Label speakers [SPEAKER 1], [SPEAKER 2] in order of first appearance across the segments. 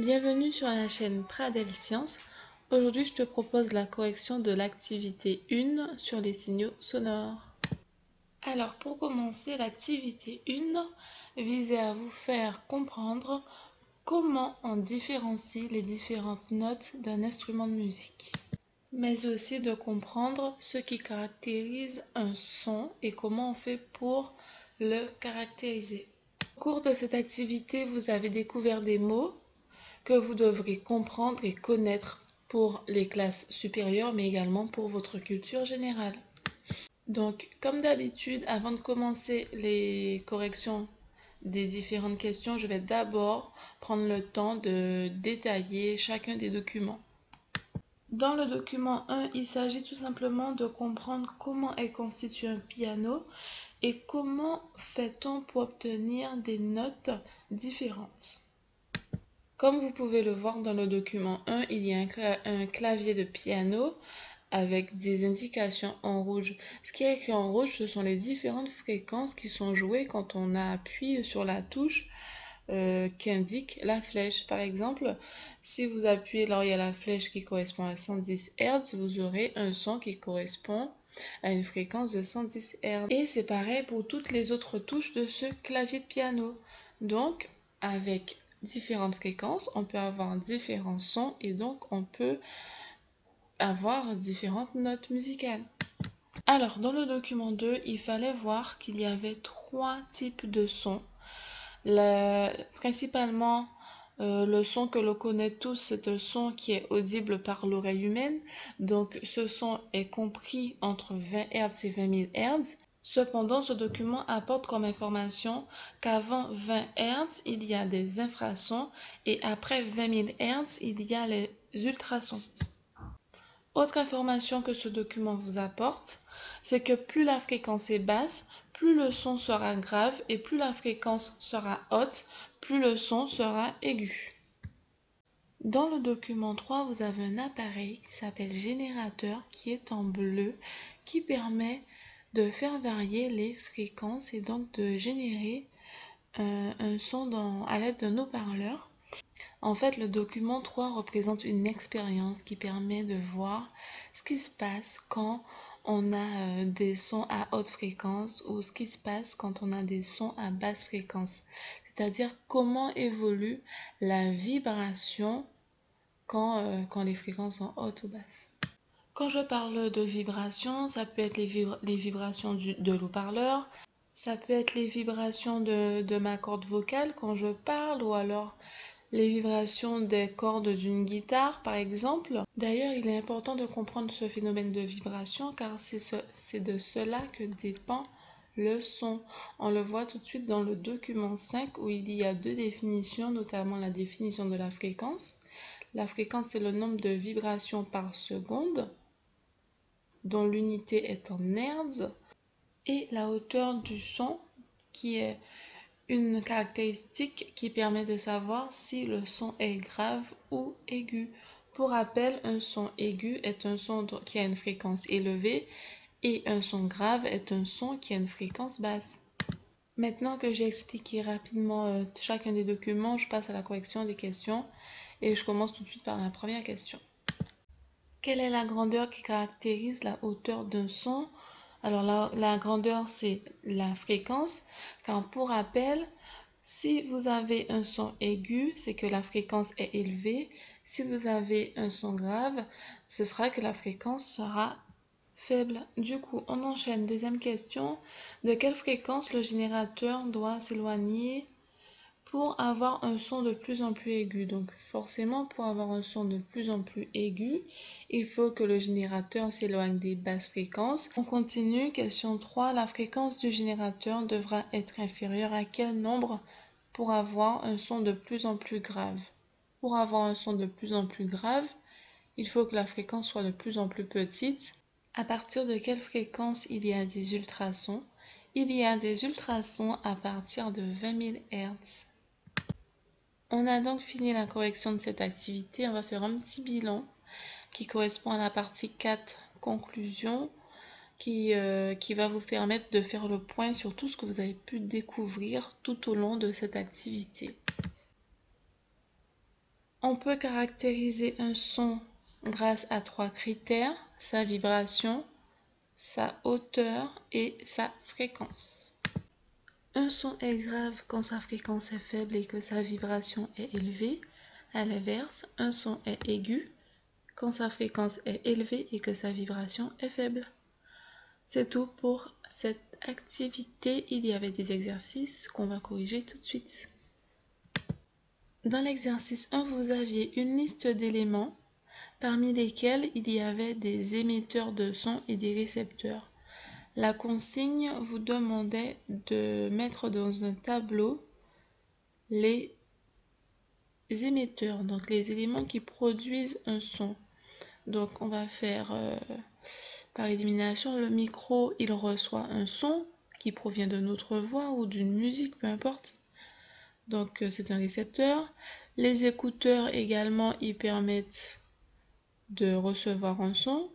[SPEAKER 1] Bienvenue sur la chaîne Pradel Science. Aujourd'hui, je te propose la correction de l'activité 1 sur les signaux sonores. Alors, pour commencer, l'activité 1 visait à vous faire comprendre comment on différencie les différentes notes d'un instrument de musique, mais aussi de comprendre ce qui caractérise un son et comment on fait pour le caractériser. Au cours de cette activité, vous avez découvert des mots que vous devrez comprendre et connaître pour les classes supérieures, mais également pour votre culture générale. Donc, comme d'habitude, avant de commencer les corrections des différentes questions, je vais d'abord prendre le temps de détailler chacun des documents. Dans le document 1, il s'agit tout simplement de comprendre comment est constitué un piano et comment fait-on pour obtenir des notes différentes. Comme vous pouvez le voir dans le document 1, il y a un clavier de piano avec des indications en rouge. Ce qui est écrit en rouge, ce sont les différentes fréquences qui sont jouées quand on appuie sur la touche qui indique la flèche. Par exemple, si vous appuyez là où il y a la flèche qui correspond à 110 Hz, vous aurez un son qui correspond à une fréquence de 110 Hz. Et c'est pareil pour toutes les autres touches de ce clavier de piano. Donc, avec différentes fréquences, on peut avoir différents sons et donc on peut avoir différentes notes musicales. Alors, dans le document 2, il fallait voir qu'il y avait 3 types de sons. Principalement, le son que l'on connaît tous, c'est un son qui est audible par l'oreille humaine. Donc, ce son est compris entre 20 Hz et 20 000 Hz. Cependant, ce document apporte comme information qu'avant 20 Hz, il y a des infrasons et après 20 000 Hz, il y a les ultrasons. Autre information que ce document vous apporte, c'est que plus la fréquence est basse, plus le son sera grave et plus la fréquence sera haute, plus le son sera aigu. Dans le document 3, vous avez un appareil qui s'appelle générateur qui est en bleu, qui permet de faire varier les fréquences et donc de générer un son à l'aide d'un haut-parleur. En fait, le document 3 représente une expérience qui permet de voir ce qui se passe quand on a des sons à haute fréquence ou ce qui se passe quand on a des sons à basse fréquence. C'est-à-dire comment évolue la vibration quand les fréquences sont hautes ou basses. Quand je parle de vibration, ça peut être les vibrations de l'haut-parleur, ça peut être les vibrations de ma corde vocale quand je parle ou alors les vibrations des cordes d'une guitare, par exemple. D'ailleurs, il est important de comprendre ce phénomène de vibration car c'est de cela que dépend le son. On le voit tout de suite dans le document 5 où il y a 2 définitions, notamment la définition de la fréquence. La fréquence, c'est le nombre de vibrations par seconde, dont l'unité est en Hertz, et la hauteur du son, qui est une caractéristique qui permet de savoir si le son est grave ou aigu. Pour rappel, un son aigu est un son qui a une fréquence élevée et un son grave est un son qui a une fréquence basse. Maintenant que j'ai expliqué rapidement chacun des documents, je passe à la correction des questions et je commence tout de suite par la première question. Quelle est la grandeur qui caractérise la hauteur d'un son? Alors la grandeur, c'est la fréquence, car pour rappel, si vous avez un son aigu, c'est que la fréquence est élevée. Si vous avez un son grave, ce sera que la fréquence sera faible. Du coup, on enchaîne. Deuxième question. De quelle fréquence le générateur doit s'éloigner pour avoir un son de plus en plus aigu? Donc forcément, pour avoir un son de plus en plus aigu, il faut que le générateur s'éloigne des basses fréquences. On continue. Question 3. La fréquence du générateur devra être inférieure à quel nombre pour avoir un son de plus en plus grave? Pour avoir un son de plus en plus grave, il faut que la fréquence soit de plus en plus petite. À partir de quelle fréquence il y a des ultrasons? Il y a des ultrasons à partir de 20 000 Hz. On a donc fini la correction de cette activité. On va faire un petit bilan qui correspond à la partie 4, conclusion, qui va vous permettre de faire le point sur tout ce que vous avez pu découvrir tout au long de cette activité. On peut caractériser un son grâce à 3 critères, sa vibration, sa hauteur et sa fréquence. Un son est grave quand sa fréquence est faible et que sa vibration est élevée. À l'inverse, un son est aigu quand sa fréquence est élevée et que sa vibration est faible. C'est tout pour cette activité. Il y avait des exercices qu'on va corriger tout de suite. Dans l'exercice 1, vous aviez une liste d'éléments parmi lesquels il y avait des émetteurs de son et des récepteurs. La consigne vous demandait de mettre dans un tableau les émetteurs, donc les éléments qui produisent un son. Donc on va faire par élimination. Le micro, il reçoit un son qui provient de notre voix ou d'une musique, peu importe. Donc c'est un récepteur. Les écouteurs également, ils permettent de recevoir un son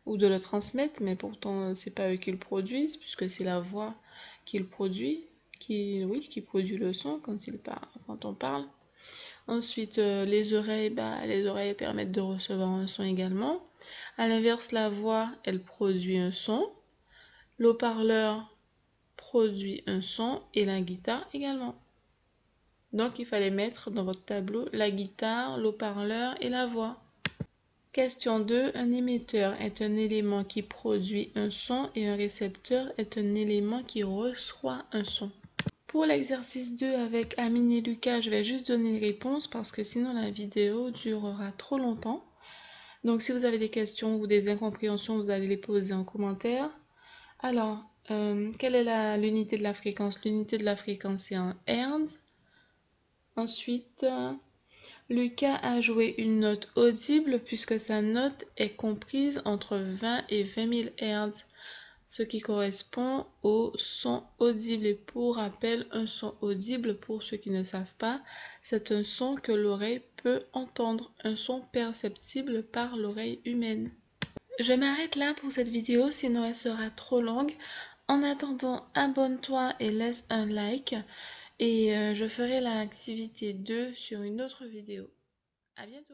[SPEAKER 1] ou de le transmettre, mais pourtant c'est pas eux qui le produisent puisque c'est la voix qui le produit, qui produit le son quand on parle. Ensuite, les oreilles, les oreilles permettent de recevoir un son également. À l'inverse, la voix, elle produit un son. L'haut-parleur produit un son et la guitare également. Donc, il fallait mettre dans votre tableau la guitare, l'haut-parleur et la voix. Question 2. Un émetteur est un élément qui produit un son et un récepteur est un élément qui reçoit un son. Pour l'exercice 2 avec Amine et Lucas, je vais juste donner les réponses parce que sinon la vidéo durera trop longtemps. Donc si vous avez des questions ou des incompréhensions, vous allez les poser en commentaire. Alors, quelle est l'unité de la fréquence? L'unité de la fréquence, c'est un Hertz. Ensuite, Lucas a joué une note audible puisque sa note est comprise entre 20 et 20 000 Hz, ce qui correspond au son audible. Et pour rappel, un son audible, pour ceux qui ne savent pas, c'est un son que l'oreille peut entendre, un son perceptible par l'oreille humaine. Je m'arrête là pour cette vidéo, sinon elle sera trop longue. En attendant, abonne-toi et laisse un like. Et je ferai l'activité 2 sur une autre vidéo. À bientôt!